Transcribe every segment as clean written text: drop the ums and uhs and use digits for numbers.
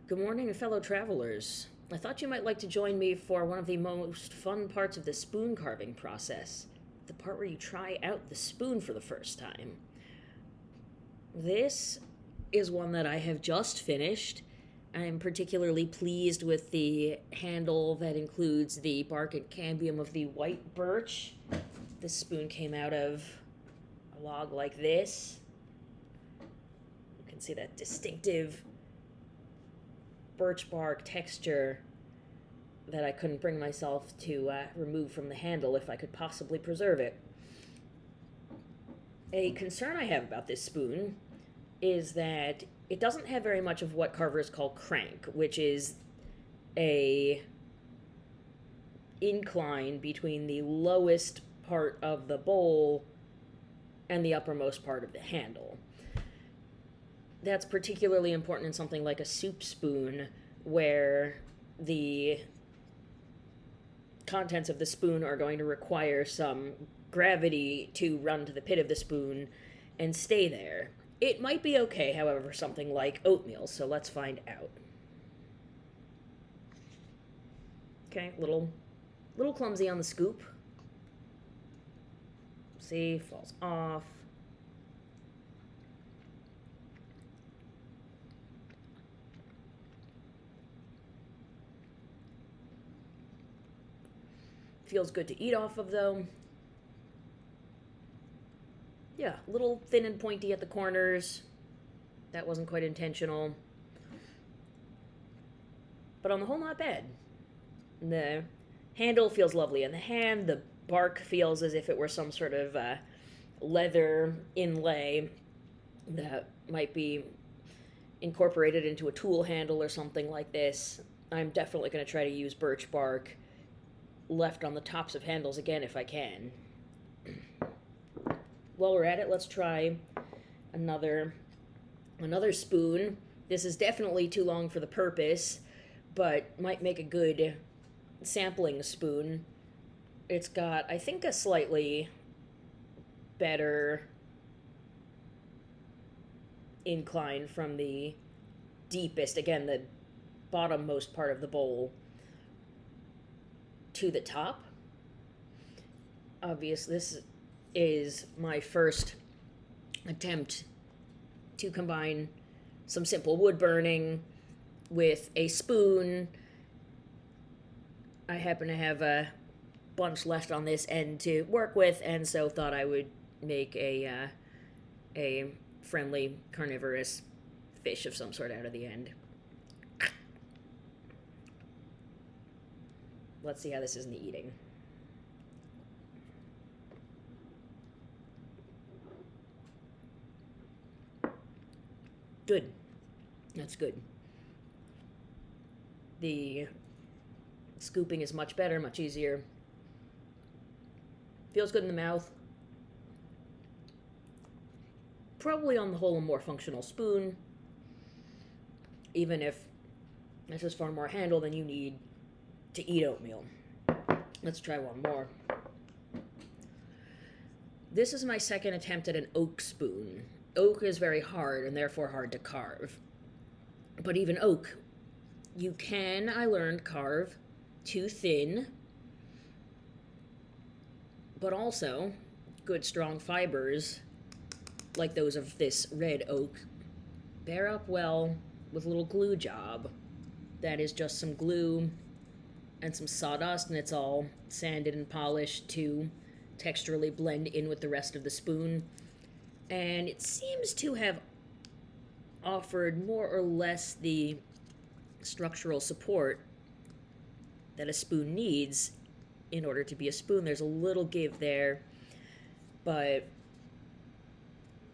Good morning, fellow travelers. I thought you might like to join me for one of the most fun parts of the spoon carving process, the part where you try out the spoon for the first time. This is one that I have just finished. I am particularly pleased with the handle that includes the bark and cambium of the white birch. This spoon came out of a log like this. You can see that distinctive birch bark texture that I couldn't bring myself to remove from the handle if I could possibly preserve it. A concern I have about this spoon is that it doesn't have very much of what carvers call crank, which is a incline between the lowest part of the bowl and the uppermost part of the handle. That's particularly important in something like a soup spoon, where the contents of the spoon are going to require some gravity to run to the pit of the spoon and stay there. It might be okay, however, for something like oatmeal, so let's find out. Okay, little clumsy on the scoop. See, falls off. Feels good to eat off of, though. Yeah, a little thin and pointy at the corners. That wasn't quite intentional. But on the whole, not bad. The handle feels lovely in the hand. The bark feels as if it were some sort of leather inlay that might be incorporated into a tool handle or something like this. I'm definitely going to try to use birch bark left on the tops of handles again if I can. While we're at it, let's try another spoon. This is definitely too long for the purpose, but might make a good sampling spoon. It's got, I think, a slightly better incline from the deepest, again, the bottommost part of the bowl to the top. Obviously, this is my first attempt to combine some simple wood burning with a spoon. I happen to have a bunch left on this end to work with, and so thought I would make a friendly carnivorous fish of some sort out of the end. Let's see how this is in the eating. Good. That's good. The scooping is much better, much easier. Feels good in the mouth. Probably on the whole a more functional spoon, even if this is far more handle than you need to eat oatmeal. Let's try one more. This is my second attempt at an oak spoon. Oak is very hard and therefore hard to carve. But even oak, you can, I learned, carve too thin, but also good strong fibers, like those of this red oak, bear up well with a little glue job. That is just some glue and some sawdust, and it's all sanded and polished to texturally blend in with the rest of the spoon. And it seems to have offered more or less the structural support that a spoon needs in order to be a spoon. There's a little give there, but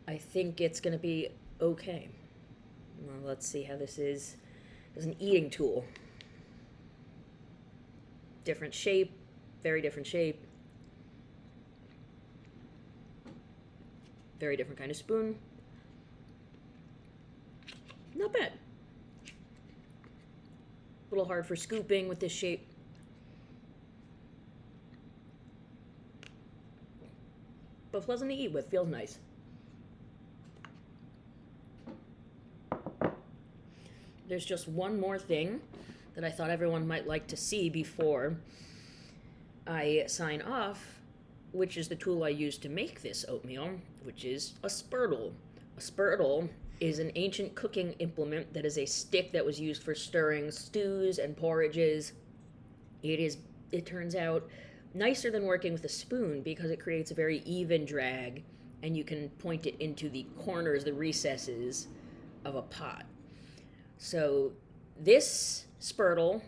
I think it's going to be okay. Well, let's see how this is as an eating tool. Different shape, very different shape. Very different kind of spoon. Not bad. A little hard for scooping with this shape. But pleasant to eat with, feels nice. there's just one more thing that I thought everyone might like to see before I sign off, which is the tool I use to make this oatmeal, which is a spurtle. A spurtle is an ancient cooking implement that is a stick that was used for stirring stews and porridges. It turns out nicer than working with a spoon because it creates a very even drag, and you can point it into the corners, the recesses of a pot. So this spurtle,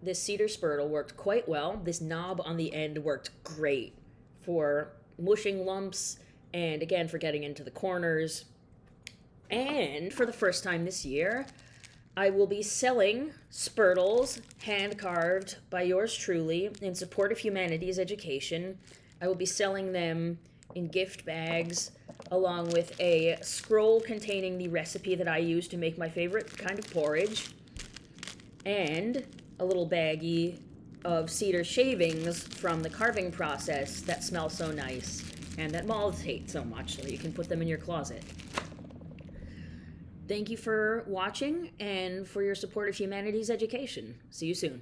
this cedar spurtle, worked quite well. This knob on the end worked great for mushing lumps and, again, for getting into the corners. And for the first time this year, I will be selling spurtles hand-carved by yours truly in support of humanities education. I will be selling them in gift bags along with a scroll containing the recipe that I use to make my favorite kind of porridge, and a little baggie of cedar shavings from the carving process that smell so nice and that moths hate so much, so you can put them in your closet. Thank you for watching and for your support of humanities education. See you soon.